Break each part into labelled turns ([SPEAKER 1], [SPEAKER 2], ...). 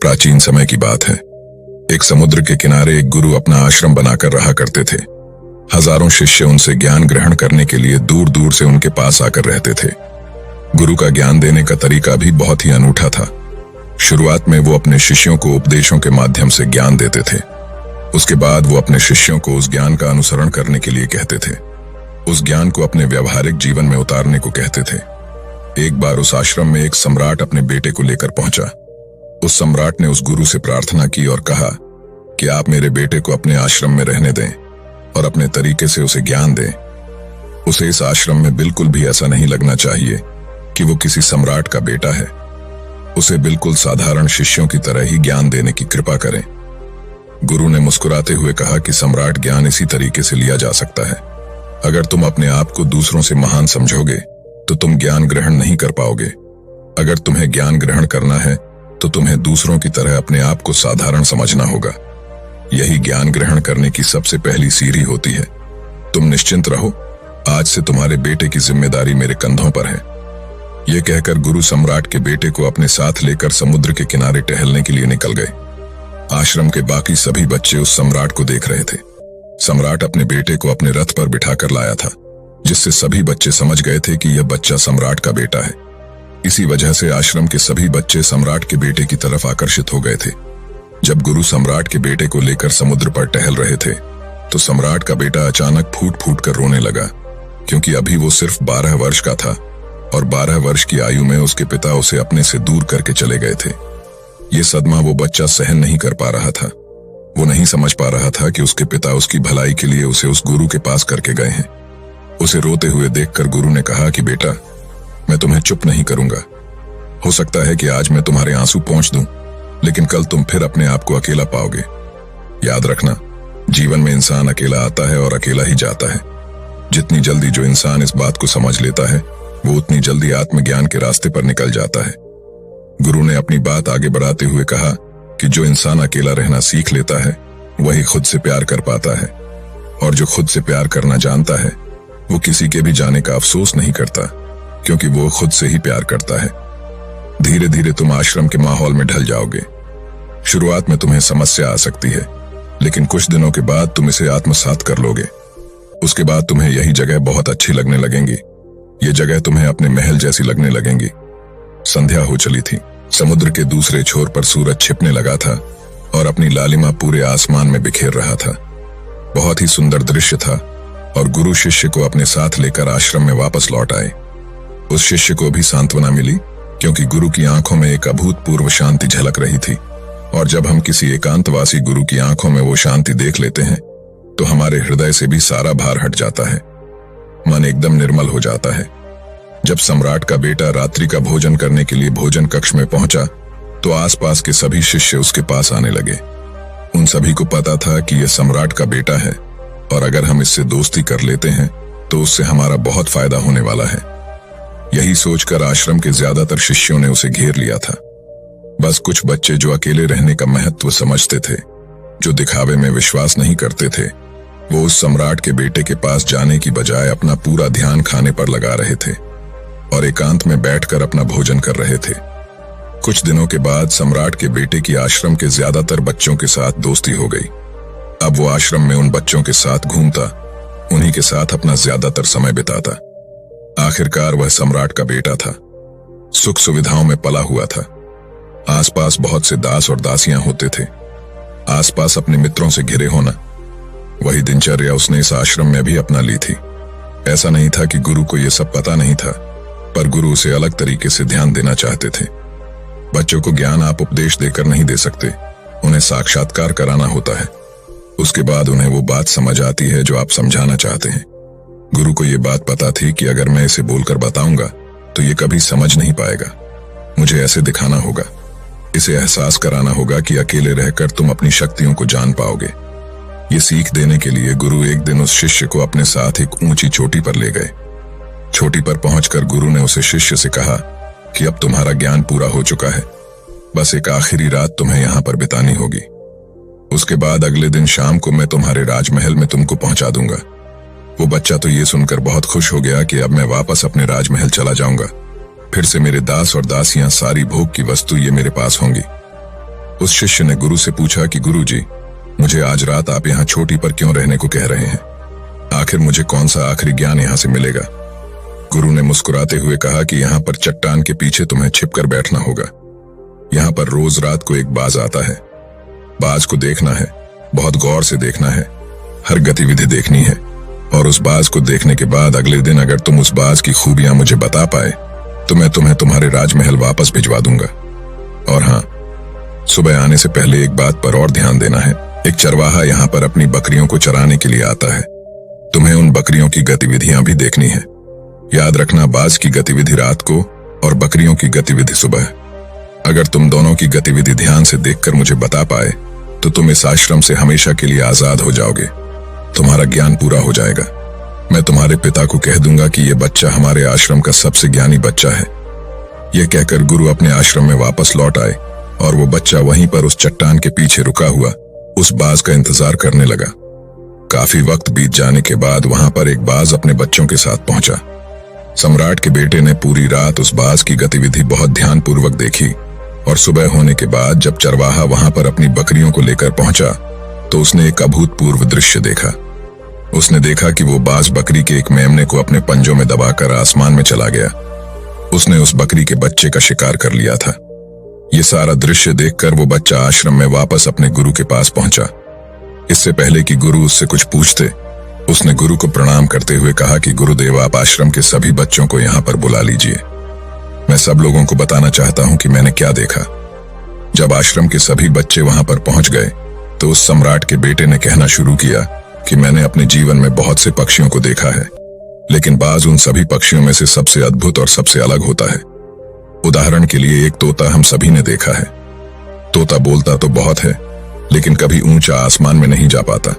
[SPEAKER 1] प्राचीन समय की बात है। एक समुद्र के किनारे एक गुरु अपना आश्रम बनाकर रहा करते थे। हजारों शिष्य उनसे ज्ञान ग्रहण करने के लिए दूर दूर से उनके पास आकर रहते थे। गुरु का ज्ञान देने का तरीका भी बहुत ही अनूठा था। शुरुआत में वो अपने शिष्यों को उपदेशों के माध्यम से ज्ञान देते थे। उसके बाद वो अपने शिष्यों को उस ज्ञान का अनुसरण करने के लिए कहते थे, उस ज्ञान को अपने व्यावहारिक जीवन में उतारने को कहते थे। एक बार उस आश्रम में एक सम्राट अपने बेटे को लेकर पहुंचा। उस सम्राट ने उस गुरु से प्रार्थना की और कहा कि आप मेरे बेटे को अपने आश्रम में रहने दें और अपने तरीके से उसे ज्ञान दें। उसे इस आश्रम में बिल्कुल भी ऐसा नहीं लगना चाहिए कि वो किसी सम्राट का बेटा है। उसे बिल्कुल साधारण शिष्यों की तरह ही ज्ञान देने की कृपा करें। गुरु ने मुस्कुराते हुए कहा कि सम्राट ज्ञान इसी तरीके से लिया जा सकता है। अगर तुम अपने आप को दूसरों से महान समझोगे तो तुम ज्ञान ग्रहण नहीं कर पाओगे। अगर तुम्हें ज्ञान ग्रहण करना है तो तुम्हें दूसरों की तरह अपने आप को साधारण समझना होगा। यही ज्ञान ग्रहण करने की सबसे पहली सीढ़ी होती है। तुम निश्चिंत रहो, आज से तुम्हारे बेटे की जिम्मेदारी मेरे कंधों पर है। यह कहकर गुरु सम्राट के बेटे को अपने साथ लेकर समुद्र के किनारे टहलने के लिए निकल गए। आश्रम के बाकी सभी बच्चे उस सम्राट को देख रहे थे। सम्राट अपने बेटे को अपने रथ पर बिठाकर लाया था, जिससे सभी बच्चे समझ गए थे कि यह बच्चा सम्राट का बेटा है। इसी वजह से आश्रम के सभी बच्चे सम्राट के बेटे की तरफ आकर्षित हो गए थे। जब गुरु सम्राट के बेटे को लेकर समुद्र पर टहल रहे थे तो सम्राट का बेटा अचानक फूट फूट कर रोने लगा, क्योंकि अभी वो सिर्फ 12 वर्ष का था और 12 वर्ष की आयु में उसके पिता उसे अपने से दूर करके चले गए थे। ये सदमा वो बच्चा सहन नहीं कर पा रहा था। वो नहीं समझ पा रहा था कि उसके पिता उसकी भलाई के लिए उसे उस गुरु के पास करके गए हैं। उसे रोते हुए देखकर गुरु ने कहा कि बेटा, मैं तुम्हें चुप नहीं करूंगा। हो सकता है कि आज मैं तुम्हारे आंसू पोंछ दूं, लेकिन कल तुम फिर अपने आप को अकेला पाओगे। याद रखना, जीवन में इंसान अकेला आता है और अकेला ही जाता है। जितनी जल्दी जो इंसान इस बात को समझ लेता है, वो उतनी जल्दी आत्मज्ञान के रास्ते पर निकल जाता है। गुरु ने अपनी बात आगे बढ़ाते हुए कहा कि जो इंसान अकेला रहना सीख लेता है, वही खुद से प्यार कर पाता है, और जो खुद से प्यार करना जानता है, वो किसी के भी जाने का अफसोस नहीं करता, क्योंकि वो खुद से ही प्यार करता है। धीरे धीरे तुम आश्रम के माहौल में ढल जाओगे। शुरुआत में तुम्हें समस्या आ सकती है, लेकिन कुछ दिनों के बाद तुम इसे आत्मसात कर लोगे। उसके बाद तुम्हें यही जगह बहुत अच्छी लगने लगेंगी। ये जगह तुम्हें अपने महल जैसी लगने लगेंगी। संध्या हो चली थी। समुद्र के दूसरे छोर पर सूरज छिपने लगा था और अपनी लालिमा पूरे आसमान में बिखेर रहा था। बहुत ही सुंदर दृश्य था और गुरु शिष्य को अपने साथ लेकर आश्रम में वापस लौट आए। उस शिष्य को भी सांत्वना मिली, क्योंकि गुरु की आंखों में एक अभूतपूर्व शांति झलक रही थी। और जब हम किसी एकांतवासी गुरु की आंखों में वो शांति देख लेते हैं तो हमारे हृदय से भी सारा भार हट जाता है। मन एकदम निर्मल हो जाता है। जब सम्राट का बेटा रात्रि का भोजन करने के लिए भोजन कक्ष में पहुंचा तो आसपास के सभी शिष्य उसके पास आने लगे। उन सभी को पता था कि यह सम्राट का बेटा है और अगर हम इससे दोस्ती कर लेते हैं तो उससे हमारा बहुत फायदा होने वाला है। यही सोचकर आश्रम के ज्यादातर शिष्यों ने उसे घेर लिया था। बस कुछ बच्चे जो अकेले रहने का महत्व समझते थे, जो दिखावे में विश्वास नहीं करते थे, वो उस सम्राट के बेटे के पास जाने की बजाय अपना पूरा ध्यान खाने पर लगा रहे थे और एकांत में बैठकर अपना भोजन कर रहे थे। कुछ दिनों के बाद सम्राट के बेटे की आश्रम के ज्यादातर बच्चों के साथ दोस्ती हो गई। अब वो आश्रम में उन बच्चों के साथ घूमता, उन्हीं के साथ अपना ज्यादातर समय बिताता। आखिरकार वह सम्राट का बेटा था। सुख सुविधाओं में पला हुआ था। आसपास बहुत से दास और दासियां होते थे। आसपास अपने मित्रों से घिरे होना, वही दिनचर्या उसने इस आश्रम में भी अपना ली थी। ऐसा नहीं था कि गुरु को यह सब पता नहीं था, पर गुरु उसे अलग तरीके से ध्यान देना चाहते थे। बच्चों को ज्ञान आप उपदेश देकर नहीं दे सकते, उन्हें साक्षात्कार कराना होता है। उसके बाद उन्हें वो बात समझ आती है जो आप समझाना चाहते हैं। गुरु को ये बात पता थी कि अगर मैं इसे बोलकर बताऊंगा तो ये कभी समझ नहीं पाएगा। मुझे ऐसे दिखाना होगा, इसे एहसास कराना होगा कि अकेले रहकर तुम अपनी शक्तियों को जान पाओगे। ये सीख देने के लिए गुरु एक दिन उस शिष्य को अपने साथ एक ऊंची चोटी पर ले गए। चोटी पर पहुंचकर गुरु ने उसे शिष्य से कहा कि अब तुम्हारा ज्ञान पूरा हो चुका है, बस एक आखिरी रात तुम्हें यहां पर बितानी होगी। उसके बाद अगले दिन शाम को मैं तुम्हारे राजमहल में तुमको पहुंचा दूंगा। वो बच्चा तो ये सुनकर बहुत खुश हो गया कि अब मैं वापस अपने राजमहल चला जाऊंगा। फिर से मेरे दास और दासियां, सारी भोग की वस्तु ये मेरे पास होंगी। उस शिष्य ने गुरु से पूछा कि गुरुजी, मुझे आज रात आप यहाँ चोटी पर क्यों रहने को कह रहे हैं? आखिर मुझे कौन सा आखिरी ज्ञान यहाँ से मिलेगा? गुरु ने मुस्कुराते हुए कहा कि यहाँ पर चट्टान के पीछे तुम्हें छिपकर बैठना होगा। यहाँ पर रोज रात को एक बाज आता है। बाज को देखना है, बहुत गौर से देखना है, हर गतिविधि देखनी है, और उस बाज को देखने के बाद अगले दिन अगर तुम उस बाज की खूबियां मुझे बता पाए तो मैं तुम्हें तुम्हारे राजमहल वापस भिजवा दूंगा। और हाँ, सुबह आने से पहले एक बात पर और ध्यान देना है। एक चरवाहा यहाँ पर अपनी बकरियों को चराने के लिए आता है। तुम्हें उन बकरियों की गतिविधियां भी देखनी है। याद रखना, बाज की गतिविधि रात को और बकरियों की गतिविधि सुबह। अगर तुम दोनों की गतिविधि ध्यान से देखकर मुझे बता पाए तो तुम इस आश्रम से हमेशा के लिए आजाद हो जाओगे। तुम्हारा ज्ञान पूरा हो जाएगा। मैं तुम्हारे पिता को कह दूंगा कि यह बच्चा हमारे आश्रम का सबसे ज्ञानी बच्चा है। यह कहकर गुरु अपने आश्रम में वापस लौट आए और वो बच्चा वहीं पर उस चट्टान के पीछे रुका हुआ उस बाज का इंतजार करने लगा। काफी वक्त बीत जाने के बाद वहां पर एक बाज अपने बच्चों के साथ पहुंचा। सम्राट के बेटे ने पूरी रात उस बाज की गतिविधि बहुत ध्यानपूर्वक देखी और सुबह होने के बाद जब चरवाहा वहां पर अपनी बकरियों को लेकर पहुंचा तो उसने एक अभूतपूर्व दृश्य देखा। उसने देखा कि वो बाज बकरी के एक मेमने को अपने पंजों में दबाकर आसमान में चला गया। उसने उस बकरी के बच्चे का शिकार कर लिया था। ये सारा दृश्य देखकर वो बच्चा आश्रम में वापस अपने गुरु के पास पहुंचा। इससे पहले कि गुरु उससे कुछ पूछते, उसने गुरु को प्रणाम करते हुए कहा कि गुरुदेव, आप आश्रम के सभी बच्चों को यहाँ पर बुला लीजिए। मैं सब लोगों को बताना चाहता हूँ कि मैंने क्या देखा। जब आश्रम के सभी बच्चे वहां पर पहुंच गए तो उस सम्राट के बेटे ने कहना शुरू किया कि मैंने अपने जीवन में बहुत से पक्षियों को देखा है, लेकिन बाज उन सभी पक्षियों में से सबसे अद्भुत और सबसे अलग होता है। उदाहरण के लिए एक तोता हम सभी ने देखा है। तोता बोलता तो बहुत है, लेकिन कभी ऊंचा आसमान में नहीं जा पाता।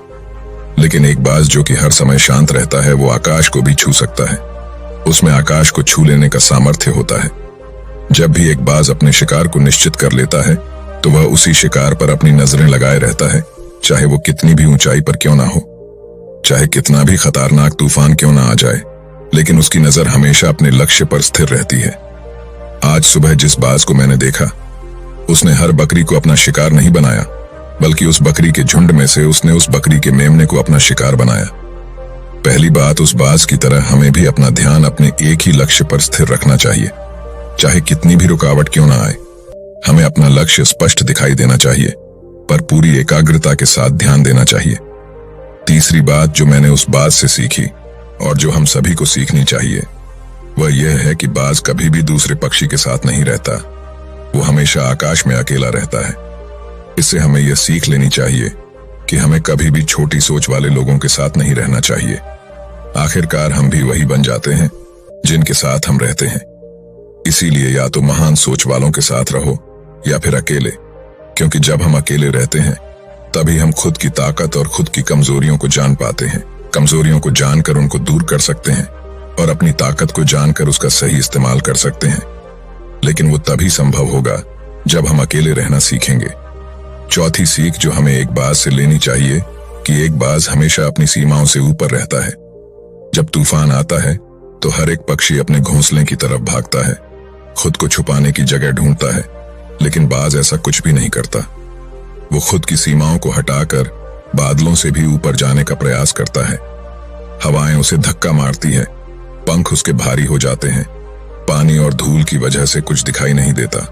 [SPEAKER 1] लेकिन एक बाज जो कि हर समय शांत रहता है, वो आकाश को भी छू सकता है। उसमें आकाश को छू लेने का सामर्थ्य होता है। जब भी एक बाज अपने शिकार को निश्चित कर लेता है तो वह उसी शिकार पर अपनी नजरें लगाए रहता है, चाहे वो कितनी भी ऊंचाई पर क्यों ना हो, चाहे कितना भी खतरनाक तूफान क्यों ना आ जाए, लेकिन उसकी नजर हमेशा अपने लक्ष्य पर स्थिर रहती है। आज सुबह जिस बाज को मैंने देखा, उसने हर बकरी को अपना शिकार नहीं बनाया, बल्कि उस बकरी के झुंड में से उसने उस बकरी के मेमने को अपना शिकार बनाया। पहली बात, उस बाज की तरह हमें भी अपना ध्यान अपने एक ही लक्ष्य पर स्थिर रखना चाहिए, चाहे कितनी भी रुकावट क्यों ना आए। हमें अपना लक्ष्य स्पष्ट दिखाई देना चाहिए, पर पूरी एकाग्रता के साथ ध्यान देना चाहिए। तीसरी बात जो मैंने उस बाज से सीखी और जो हम सभी को सीखनी चाहिए, वह यह है कि बाज कभी भी दूसरे पक्षी के साथ नहीं रहता। वो हमेशा आकाश में अकेला रहता है। इससे हमें यह सीख लेनी चाहिए कि हमें कभी भी छोटी सोच वाले लोगों के साथ नहीं रहना चाहिए। आखिरकार हम भी वही बन जाते हैं जिनके साथ हम रहते हैं। इसीलिए या तो महान सोच वालों के साथ रहो या फिर अकेले, क्योंकि जब हम अकेले रहते हैं तभी हम खुद की ताकत और खुद की कमजोरियों को जान पाते हैं। कमजोरियों को जानकर उनको दूर कर सकते हैं और अपनी ताकत को जानकर उसका सही इस्तेमाल कर सकते हैं। लेकिन वो तभी संभव होगा जब हम अकेले रहना सीखेंगे। चौथी सीख जो हमें एक बाज से लेनी चाहिए कि एक बाज हमेशा अपनी सीमाओं से ऊपर रहता है। जब तूफान आता है तो हर एक पक्षी अपने घोंसले की तरफ भागता है, खुद को छुपाने की जगह ढूंढता है, लेकिन बाज ऐसा कुछ भी नहीं करता। वो खुद की सीमाओं को हटाकर बादलों से भी ऊपर जाने का प्रयास करता है। हवाएं उसे धक्का मारती है, पंख उसके भारी हो जाते हैं, पानी और धूल की वजह से कुछ दिखाई नहीं देता,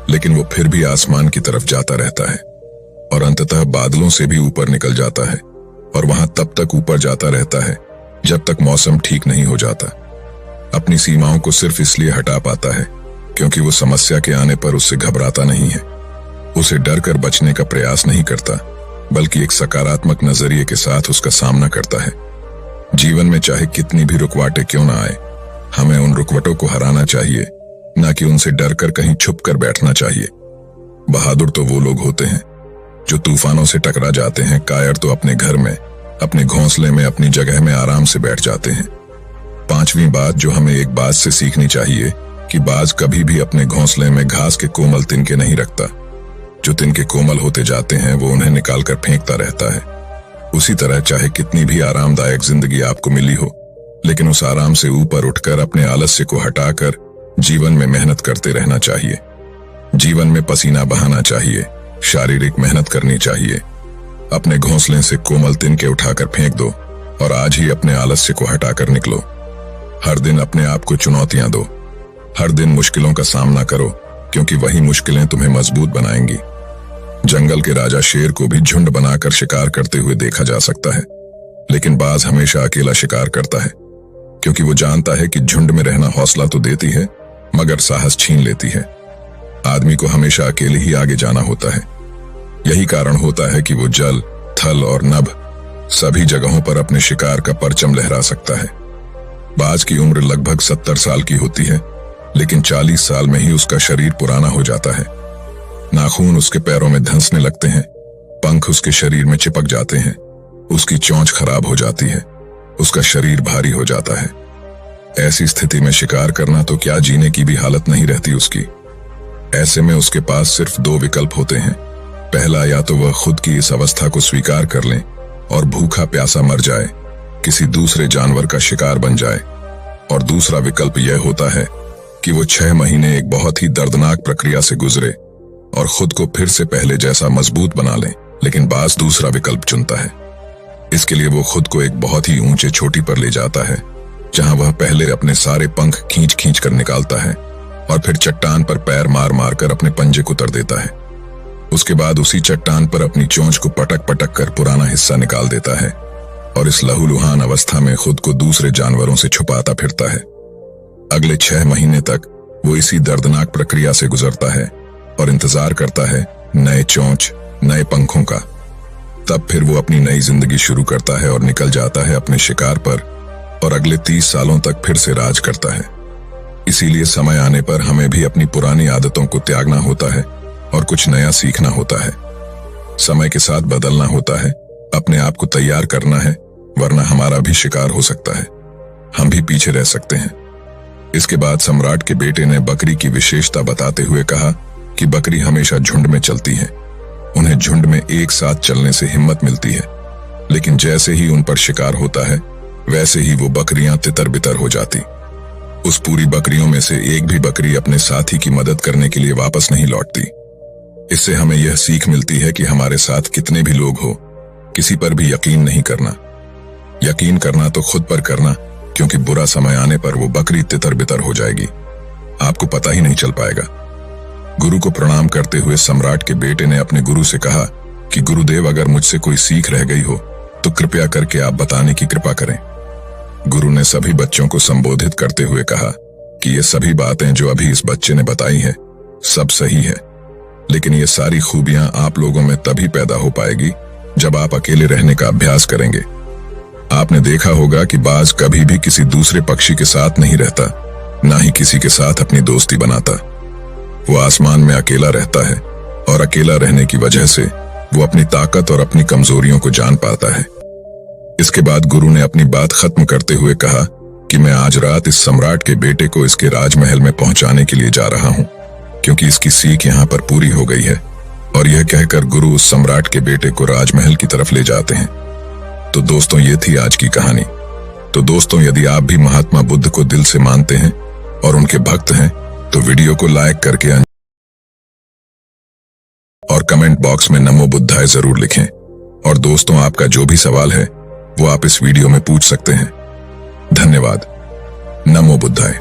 [SPEAKER 1] लेकिन वो फिर भी आसमान की तरफ जाता रहता है और अंततः बादलों से भी ऊपर निकल जाता है और वहां तब तक ऊपर जाता रहता है जब तक मौसम ठीक नहीं हो जाता। अपनी सीमाओं को सिर्फ इसलिए हटा पाता है क्योंकि वो समस्या के आने पर उससे घबराता नहीं है, उसे डर कर बचने का प्रयास नहीं करता, बल्कि एक सकारात्मक नजरिए के साथ उसका सामना करता है। जीवन में चाहे कितनी भी रुकावटें क्यों ना आए, हमें उन रुकावटों को हराना चाहिए, ना कि उनसे डरकर कहीं छुप कर बैठना चाहिए। बहादुर तो वो लोग होते हैं जो तूफानों से टकरा जाते हैं, कायर तो अपने घर में, अपने घोंसले में, अपनी जगह में आराम से बैठ जाते हैं। पांचवी बात जो हमें एक बाज से सीखनी चाहिए कि बाज कभी भी अपने घोंसले में घास के कोमल तिनके नहीं रखता। जो तिनके कोमल होते जाते हैं वो उन्हें निकालकर फेंकता रहता है। उसी तरह चाहे कितनी भी आरामदायक जिंदगी आपको मिली हो, लेकिन उस आराम से ऊपर उठकर अपने आलस्य को हटाकर जीवन में मेहनत करते रहना चाहिए। जीवन में पसीना बहाना चाहिए, शारीरिक मेहनत करनी चाहिए। अपने घोंसले से कोमल तिनके उठाकर फेंक दो और आज ही अपने आलस्य को हटाकर निकलो। हर दिन अपने आप को चुनौतियां दो, हर दिन मुश्किलों का सामना करो, क्योंकि वही मुश्किलें तुम्हें मजबूत बनाएंगी। जंगल के राजा शेर को भी झुंड बनाकर शिकार करते हुए देखा जा सकता है, लेकिन बाज हमेशा अकेला शिकार करता है, क्योंकि वो जानता है कि झुंड में रहना हौसला तो देती है मगर साहस छीन लेती है। आदमी को हमेशा अकेले ही आगे जाना होता है। यही कारण होता है कि वो जल, थल और नभ सभी जगहों पर अपने शिकार का परचम लहरा सकता है। बाज की उम्र लगभग 70 साल की होती है, लेकिन 40 साल में ही उसका शरीर पुराना हो जाता है। नाखून उसके पैरों में धंसने लगते हैं, पंख उसके शरीर में चिपक जाते हैं, उसकी चोंच खराब हो जाती है, उसका शरीर भारी हो जाता है। ऐसी स्थिति में शिकार करना तो क्या, जीने की भी हालत नहीं रहती उसकी। ऐसे में उसके पास सिर्फ 2 विकल्प होते हैं। पहला, या तो वह खुद की इस अवस्था को स्वीकार कर ले और भूखा प्यासा मर जाए, किसी दूसरे जानवर का शिकार बन जाए, और दूसरा विकल्प यह होता है कि वो 6 महीने एक बहुत ही दर्दनाक प्रक्रिया से गुजरे और खुद को फिर से पहले जैसा मजबूत बना ले। लेकिन बाज दूसरा विकल्प चुनता है। इसके लिए वो खुद को एक बहुत ही ऊंचे चोटी पर ले जाता है, जहां वह पहले अपने सारे पंख खींच खींच कर निकालता है और फिर चट्टान पर पैर मार मार कर अपने पंजे को तर देता है। उसके बाद उसी चट्टान पर अपनी चोंच को पटक पटक कर पुराना हिस्सा निकाल देता है और इस लहूलुहान अवस्था में खुद को दूसरे जानवरों से छुपाता फिरता है। अगले 6 महीने तक वो इसी दर्दनाक प्रक्रिया से गुजरता है और इंतजार करता है नए चोंच, नए पंखों का। तब फिर वो अपनी नई जिंदगी शुरू करता है और निकल जाता है अपने शिकार पर और अगले 30 सालों तक फिर से राज करता है। इसीलिए समय आने पर हमें भी अपनी पुरानी आदतों को त्यागना होता है और कुछ नया सीखना होता है। समय के साथ बदलना होता है, अपने आप को तैयार करना है, वरना हमारा भी शिकार हो सकता है, हम भी पीछे रह सकते हैं। इसके बाद सम्राट के बेटे ने बकरी की विशेषता बताते हुए कहा कि बकरी हमेशा झुंड में चलती है। उन्हें झुंड में एक साथ चलने से हिम्मत मिलती है, लेकिन जैसे ही उन पर शिकार होता है वैसे ही वो बकरियां तितर बितर हो जाती। उस पूरी बकरियों में से एक भी बकरी अपने साथी की मदद करने के लिए वापस नहीं लौटती। इससे हमें यह सीख मिलती है कि हमारे साथ कितने भी लोग हो, किसी पर भी यकीन नहीं करना। यकीन करना तो खुद पर करना, क्योंकि बुरा समय आने पर वो बकरी तितर बितर हो जाएगी, आपको पता ही नहीं चल पाएगा। गुरु को प्रणाम करते हुए सम्राट के बेटे ने अपने गुरु से कहा कि गुरुदेव, अगर मुझसे कोई सीख रह गई हो तो कृपया करके आप बताने की कृपा करें। गुरु ने सभी बच्चों को संबोधित करते हुए कहा कि ये सभी बातें जो अभी इस बच्चे ने बताई हैं सब सही है, लेकिन ये सारी खूबियां आप लोगों में तभी पैदा हो पाएगी जब आप अकेले रहने का अभ्यास करेंगे। आपने देखा होगा कि बाज कभी भी किसी दूसरे पक्षी के साथ नहीं रहता, ना ही किसी के साथ अपनी दोस्ती बनाता। वो आसमान में अकेला रहता है और अकेला रहने की वजह से वो अपनी ताकत और अपनी कमजोरियों को जान पाता है। इसके बाद गुरु ने अपनी बात खत्म करते हुए कहा कि मैं आज रात इस सम्राट के बेटे को इसके राजमहल में पहुंचाने के लिए जा रहा हूं, क्योंकि इसकी सीख यहां पर पूरी हो गई है। और यह कहकर गुरु उस सम्राट के बेटे को राजमहल की तरफ ले जाते हैं। तो दोस्तों, ये थी आज की कहानी। तो दोस्तों, यदि आप भी महात्मा बुद्ध को दिल से मानते हैं और उनके भक्त हैं तो वीडियो को लाइक करके और कमेंट बॉक्स में नमो बुद्धाय जरूर लिखें। और दोस्तों, आपका जो भी सवाल है वो आप इस वीडियो में पूछ सकते हैं। धन्यवाद। नमो बुद्धाय।